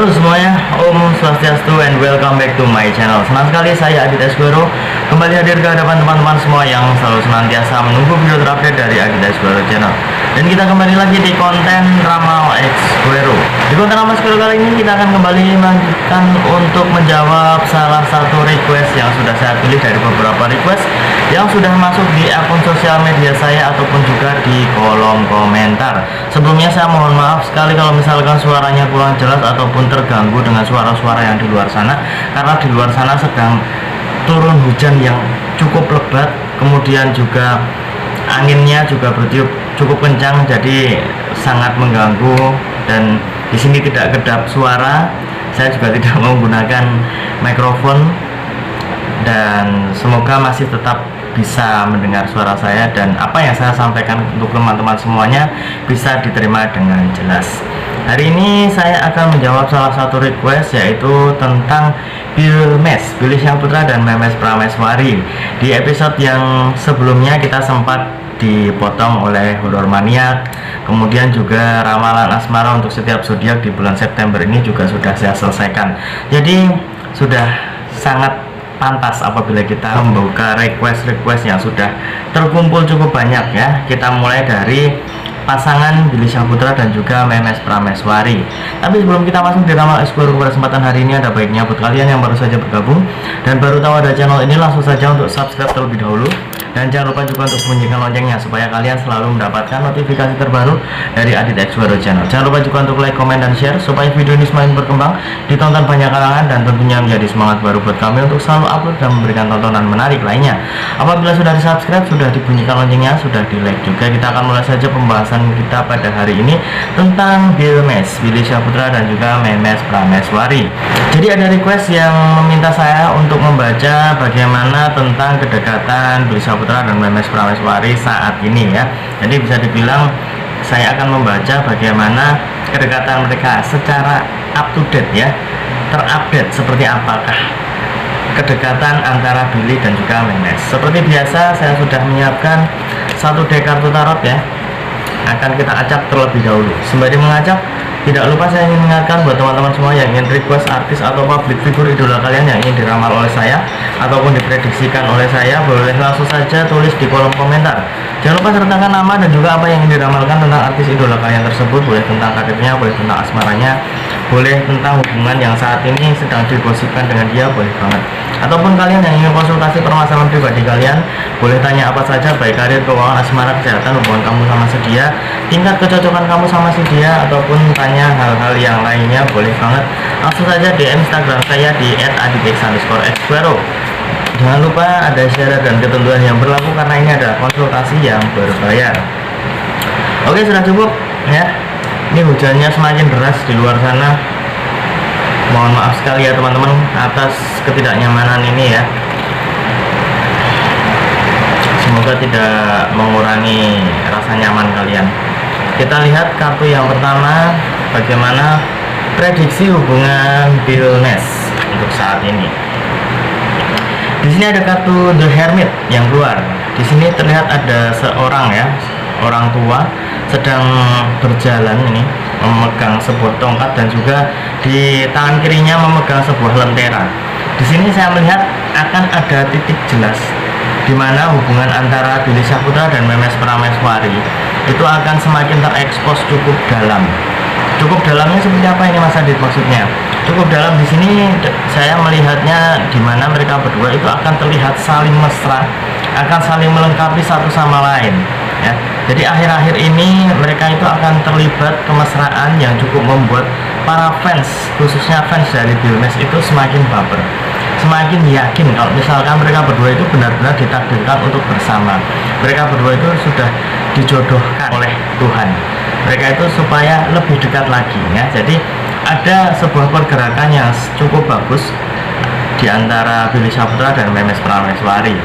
Halo semuanya, Om Swastiastu and welcome back to my channel. Senang sekali saya Adit Esquero kembali hadir ke hadapan teman-teman semua yang selalu senantiasa menunggu video terupdate dari Adit Esquero channel. Dan kita kembali lagi di konten Ramal Esquero. Di konten Ramal Esquero kali ini kita akan kembali melanjutkan untuk menjawab salah satu request yang sudah saya pilih dari beberapa request yang sudah masuk di akun sosial media saya ataupun juga di kolom komentar. Sebelumnya saya mohon maaf sekali kalau misalkan suaranya kurang jelas ataupun terganggu dengan suara-suara yang di luar sana, karena di luar sana sedang turun hujan yang cukup lebat, kemudian juga anginnya juga bertiup cukup kencang, jadi sangat mengganggu. Dan di sini tidak kedap suara, saya juga tidak menggunakan mikrofon, dan semoga masih tetap bisa mendengar suara saya dan apa yang saya sampaikan untuk teman-teman semuanya bisa diterima dengan jelas. Hari ini saya akan menjawab salah satu request, yaitu tentang Bilmes, Billy Syahputra dan Memes Prameswari. Di episode yang sebelumnya kita sempat dipotong oleh Horror Maniac, kemudian juga ramalan asmara untuk setiap zodiak di bulan September ini juga sudah saya selesaikan. Jadi sudah sangat pantas apabila kita membuka request yang sudah terkumpul cukup banyak ya. Kita mulai dari pasangan Billy Syahputra dan juga Memes Prameswari. Tapi sebelum kita masuk di Ramal Esquero pada kesempatan hari ini, ada baiknya buat kalian yang baru saja bergabung dan baru tahu ada channel ini, langsung saja untuk subscribe terlebih dahulu. Dan jangan lupa juga untuk bunyikan loncengnya supaya kalian selalu mendapatkan notifikasi terbaru dari Adit Esquero channel. Jangan lupa juga untuk like, komen, dan share supaya video ini semakin berkembang, ditonton banyak kalangan, dan tentunya menjadi semangat baru buat kami untuk selalu upload dan memberikan tontonan menarik lainnya. Apabila sudah di subscribe, sudah dibunyikan loncengnya, sudah di like juga, kita akan mulai saja pembahasan kita pada hari ini tentang Bilmes, Billy Syahputra dan juga Memes Prameswari. Jadi ada request yang meminta saya untuk membaca bagaimana tentang kedekatan Billy Syahputra dan Memes Prameswari saat ini ya. Jadi bisa dibilang saya akan membaca bagaimana kedekatan mereka secara up to date ya, terupdate seperti apakah kedekatan antara Billy dan juga Memes. Seperti biasa saya sudah menyiapkan satu deck kartu tarot ya, akan kita acak terlebih dahulu. Sembari mengacak, tidak lupa saya ingin mengingatkan buat teman-teman semua yang ingin request artis atau public figure idola kalian yang ingin diramal oleh saya ataupun diprediksikan oleh saya, boleh langsung saja tulis di kolom komentar. Jangan lupa sertakan nama dan juga apa yang ingin diramalkan tentang artis idola kalian tersebut. Boleh tentang karirnya, boleh tentang asmaranya, boleh tentang hubungan yang saat ini sedang digosipkan dengan dia, boleh banget. Ataupun kalian yang ingin konsultasi permasalahan pribadi kalian, boleh tanya apa saja, baik karir, keuangan, asmara, kesehatan, hubungan kamu sama si dia, tingkat kecocokan kamu sama si dia, ataupun tanya hal-hal yang lainnya, boleh banget. Langsung saja DM Instagram saya di @aditx_esquero. Jangan lupa ada syarat dan ketentuan yang berlaku karena ini adalah konsultasi yang berbayar. Oke, sudah cukup ya. Ini hujannya semakin deras di luar sana. Mohon maaf sekali ya teman-teman atas ketidaknyamanan ini ya. Semoga tidak mengurangi rasa nyaman kalian. Kita lihat kartu yang pertama, bagaimana prediksi hubungan Bilmes untuk saat ini. Di sini ada kartu The Hermit yang keluar. Di sini terlihat ada seorang ya, orang tua sedang berjalan ini, memegang sebuah tongkat dan juga di tangan kirinya memegang sebuah lentera. Di sini saya melihat akan ada titik jelas di mana hubungan antara Billy Syahputra dan Memes Prameswari itu akan semakin terekspos cukup dalam. Cukup dalamnya seperti apa ini Mas Adit maksudnya? Cukup dalam di sini saya melihatnya di mana mereka berdua itu akan terlihat saling mesra, akan saling melengkapi satu sama lain ya. Jadi akhir-akhir ini mereka itu akan terlibat kemesraan yang cukup membuat para fans, khususnya fans dari Bilmes itu semakin baper, semakin yakin kalau misalkan mereka berdua itu benar-benar ditakdirkan untuk bersama. Mereka berdua itu sudah dijodohkan oleh Tuhan. Mereka itu supaya lebih dekat lagi ya. Jadi ada sebuah pergerakan yang cukup bagus di antara Billy Syahputra dan Memes Prameswari.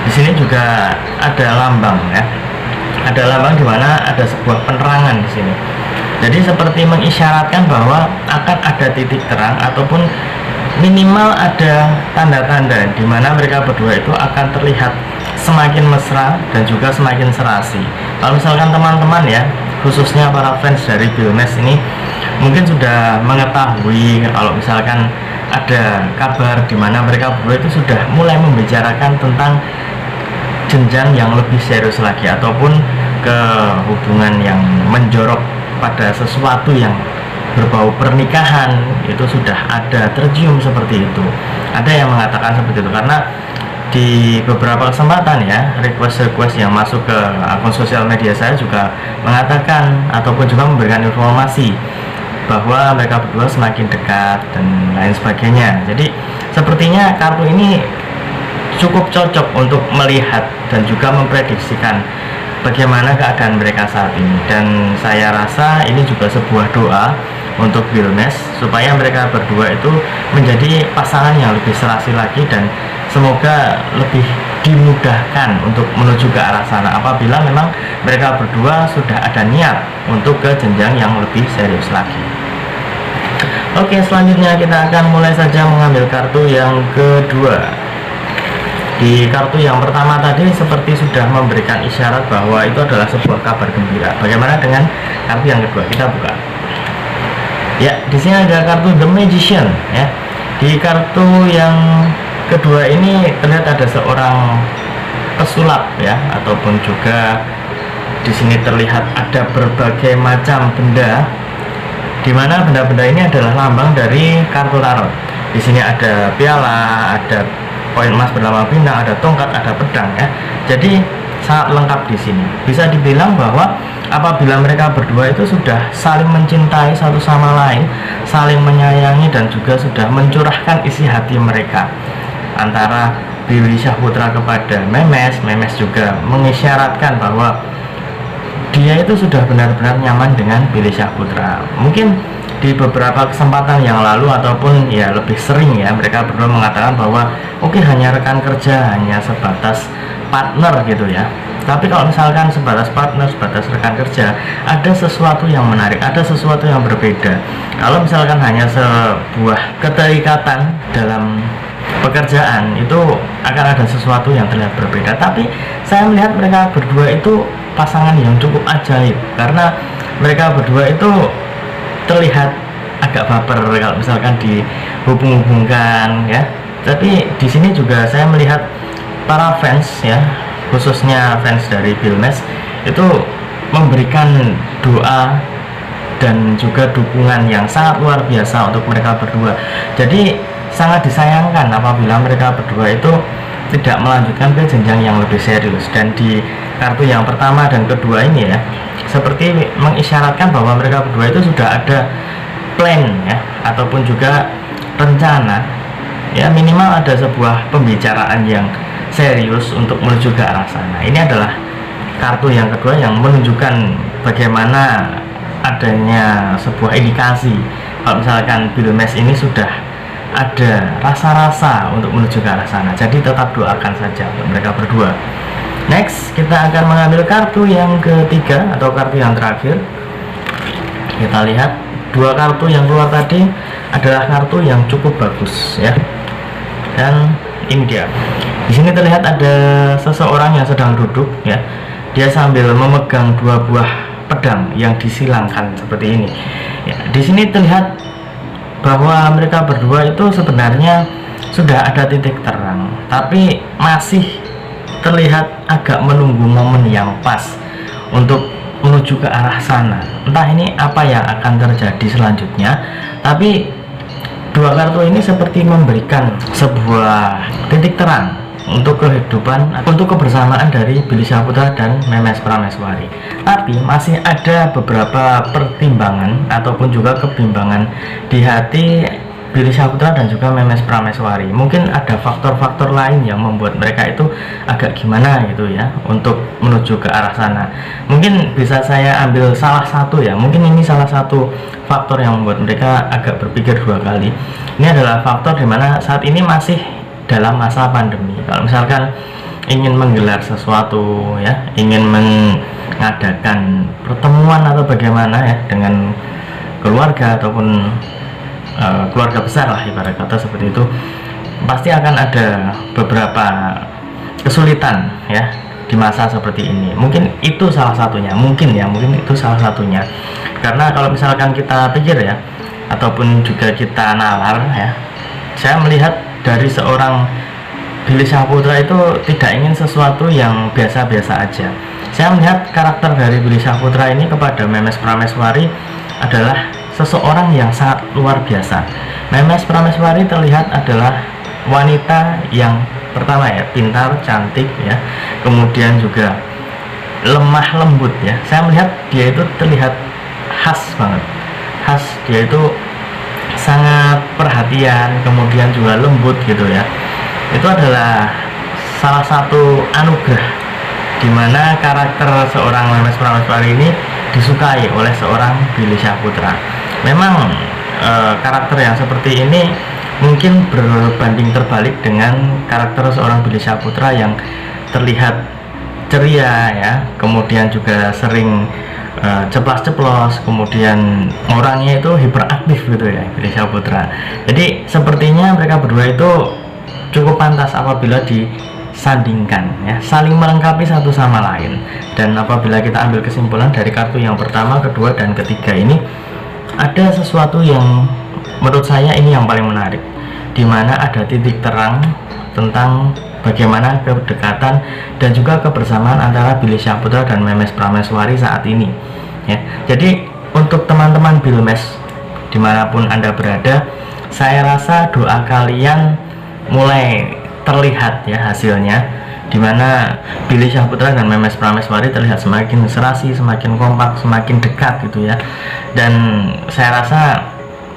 Di sini juga ada lambang ya. Ada lambang di mana ada sebuah penerangan di sini. Jadi seperti mengisyaratkan bahwa akan ada titik terang ataupun minimal ada tanda-tanda di mana mereka berdua itu akan terlihat semakin mesra dan juga semakin serasi. Kalau misalkan teman-teman ya, khususnya para fans dari Bilmes ini mungkin sudah mengetahui kalau misalkan ada kabar di mana mereka berdua itu sudah mulai membicarakan tentang jenjang yang lebih serius lagi ataupun ke hubungan yang menjorok pada sesuatu yang berbau pernikahan. Itu sudah ada tercium seperti itu. Ada yang mengatakan seperti itu karena di beberapa kesempatan ya, request yang masuk ke akun sosial media saya juga mengatakan ataupun juga memberikan informasi bahwa mereka berdua semakin dekat dan lain sebagainya. Jadi sepertinya kartu ini cukup cocok untuk melihat dan juga memprediksikan bagaimana keadaan mereka saat ini. Dan saya rasa ini juga sebuah doa untuk Bilmes supaya mereka berdua itu menjadi pasangan yang lebih serasi lagi dan semoga lebih dimudahkan untuk menuju ke arah sana apabila memang mereka berdua sudah ada niat untuk ke jenjang yang lebih serius lagi. Oke, selanjutnya kita akan mulai saja mengambil kartu yang kedua. Di kartu yang pertama tadi seperti sudah memberikan isyarat bahwa itu adalah sebuah kabar gembira. Bagaimana dengan kartu yang kedua? Kita buka. Ya, di sini ada kartu The Magician ya. Di kartu yang kedua ini terlihat ada seorang pesulap ya, ataupun juga di sini terlihat ada berbagai macam benda, di mana benda-benda ini adalah lambang dari kartu tarot. Di sini ada piala, ada koin emas bernama bintang, ada tongkat, ada pedang ya. Jadi sangat lengkap di sini. Bisa dibilang bahwa apabila mereka berdua itu sudah saling mencintai satu sama lain, saling menyayangi dan juga sudah mencurahkan isi hati mereka. Antara Billy Syahputra kepada Memes juga mengisyaratkan bahwa dia itu sudah benar-benar nyaman dengan Billy Syahputra. Mungkin di beberapa kesempatan yang lalu ataupun ya lebih sering ya, mereka berdua mengatakan bahwa oke, hanya rekan kerja, hanya sebatas partner gitu ya. Tapi kalau misalkan sebatas partner, sebatas rekan kerja, ada sesuatu yang menarik, ada sesuatu yang berbeda. Kalau misalkan hanya sebuah keterikatan dalam pekerjaan, itu akan ada sesuatu yang terlihat berbeda. Tapi saya melihat mereka berdua itu pasangan yang cukup ajaib karena mereka berdua itu terlihat agak baper kalau misalkan dihubung-hubungkan ya. Tapi di sini juga saya melihat para fans ya, khususnya fans dari Bilmes itu memberikan doa dan juga dukungan yang sangat luar biasa untuk mereka berdua. Jadi sangat disayangkan apabila mereka berdua itu tidak melanjutkan ke jenjang yang lebih serius. Dan di kartu yang pertama dan kedua ini ya, seperti mengisyaratkan bahwa mereka berdua itu sudah ada plan ya, ataupun juga rencana ya, minimal ada sebuah pembicaraan yang serius untuk menuju ke arah sana. Ini adalah kartu yang kedua yang menunjukkan bagaimana adanya sebuah indikasi kalau misalkan Bilmes ini sudah ada rasa-rasa untuk menuju ke arah sana. Jadi tetap doakan saja untuk mereka berdua. Next, kita akan mengambil kartu yang ketiga atau kartu yang terakhir. Kita lihat dua kartu yang keluar tadi adalah kartu yang cukup bagus ya. Dan ini dia. Di sini terlihat ada seseorang yang sedang duduk ya. Dia sambil memegang dua buah pedang yang disilangkan seperti ini. Ya, di sini terlihat bahwa mereka berdua itu sebenarnya sudah ada titik terang, tapi masih terlihat agak menunggu momen yang pas untuk menuju ke arah sana. Entah ini apa yang akan terjadi selanjutnya, tapi dua kartu ini seperti memberikan sebuah titik terang untuk kehidupan, untuk kebersamaan dari Billy Syahputra dan Memes Prameswari. Tapi masih ada beberapa pertimbangan ataupun juga kebimbangan di hati Billy Syahputra dan juga Memes Prameswari. Mungkin ada faktor-faktor lain yang membuat mereka itu agak gimana gitu ya untuk menuju ke arah sana. Mungkin bisa saya ambil salah satu ya, mungkin ini salah satu faktor yang membuat mereka agak berpikir dua kali. Ini adalah faktor dimana saat ini masih dalam masa pandemi. Kalau misalkan ingin menggelar sesuatu ya, ingin mengadakan pertemuan atau bagaimana ya dengan keluarga ataupun keluarga besar lah ibarat kata seperti itu, pasti akan ada beberapa kesulitan ya di masa seperti ini. Mungkin itu salah satunya, mungkin itu salah satunya. Karena kalau misalkan kita pikir ya, ataupun juga kita nalar ya, saya melihat dari seorang Billy Syahputra itu tidak ingin sesuatu yang biasa-biasa aja. Saya melihat karakter dari Billy Syahputra ini kepada Memes Prameswari adalah seseorang yang sangat luar biasa. Memes Prameswari terlihat adalah wanita yang pertama ya, pintar, cantik ya, kemudian juga lemah lembut ya. Saya melihat dia itu terlihat khas banget, khas. Dia itu sangat perhatian, kemudian juga lembut gitu ya. Itu adalah salah satu anugerah di mana karakter seorang Memes Prameswari ini disukai oleh seorang Billy Syahputra. Memang karakter yang seperti ini mungkin berbanding terbalik dengan karakter seorang Billy Syahputra yang terlihat ceria ya, kemudian juga sering ceplas-ceplos, kemudian orangnya itu hiperaktif gitu ya, Billy Syahputra. Jadi sepertinya mereka berdua itu cukup pantas apabila disandingkan ya, saling melengkapi satu sama lain. Dan apabila kita ambil kesimpulan dari kartu yang pertama, kedua, dan ketiga ini, ada sesuatu yang menurut saya ini yang paling menarik, dimana ada titik terang tentang bagaimana kedekatan dan juga kebersamaan antara Billy Syahputra dan Memes Prameswari saat ini ya. Jadi untuk teman-teman Bilmes dimanapun Anda berada, saya rasa doa kalian mulai terlihat ya hasilnya, dimana Billy Syahputra dan Memes Prameswari terlihat semakin serasi, semakin kompak, semakin dekat gitu ya. Dan saya rasa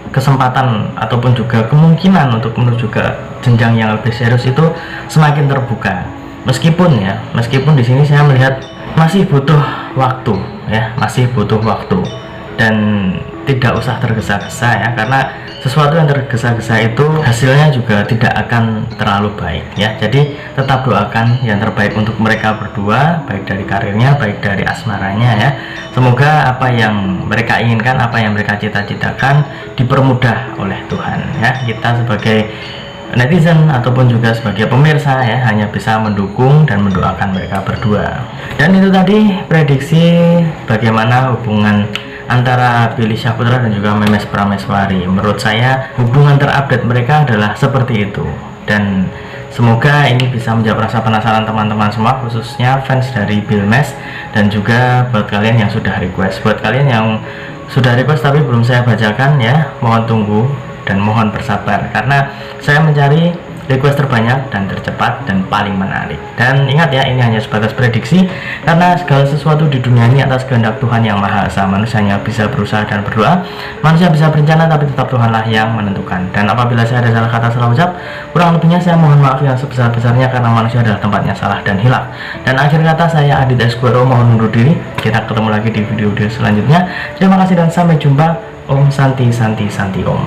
kesempatan ataupun juga kemungkinan untuk menuju ke jenjang yang lebih serius itu semakin terbuka. Meskipun di sini saya melihat masih butuh waktu ya, masih butuh waktu, dan tidak usah tergesa-gesa ya, karena sesuatu yang tergesa-gesa itu hasilnya juga tidak akan terlalu baik ya. Jadi tetap doakan yang terbaik untuk mereka berdua, baik dari karirnya, baik dari asmaranya ya. Semoga apa yang mereka inginkan, apa yang mereka cita-citakan dipermudah oleh Tuhan ya. Kita sebagai netizen ataupun juga sebagai pemirsa ya, hanya bisa mendukung dan mendoakan mereka berdua. Dan itu tadi prediksi bagaimana hubungan antara Billy Syahputra dan juga Memes Prameswari. Menurut saya hubungan terupdate mereka adalah seperti itu, dan semoga ini bisa menjawab rasa penasaran teman-teman semua, khususnya fans dari Bilmes, dan juga buat kalian yang sudah request. Buat kalian yang sudah request tapi belum saya bacakan ya, mohon tunggu dan mohon bersabar, karena saya mencari request terbanyak dan tercepat dan paling menarik. Dan ingat ya, ini hanya sebatas prediksi, karena segala sesuatu di dunia ini atas kehendak Tuhan yang Maha Esa. Manusianya bisa berusaha dan berdoa, manusia bisa berencana, tapi tetap Tuhanlah yang menentukan. Dan apabila saya ada salah kata, salah ucap, kurang lebihnya saya mohon maaf yang sebesar-besarnya, karena manusia adalah tempatnya salah dan hilaf. Dan akhir kata, saya Adit Esquero mohon undur diri. Kita ketemu lagi di video selanjutnya. Terima kasih dan sampai jumpa. Om Santi Santi Santi Om.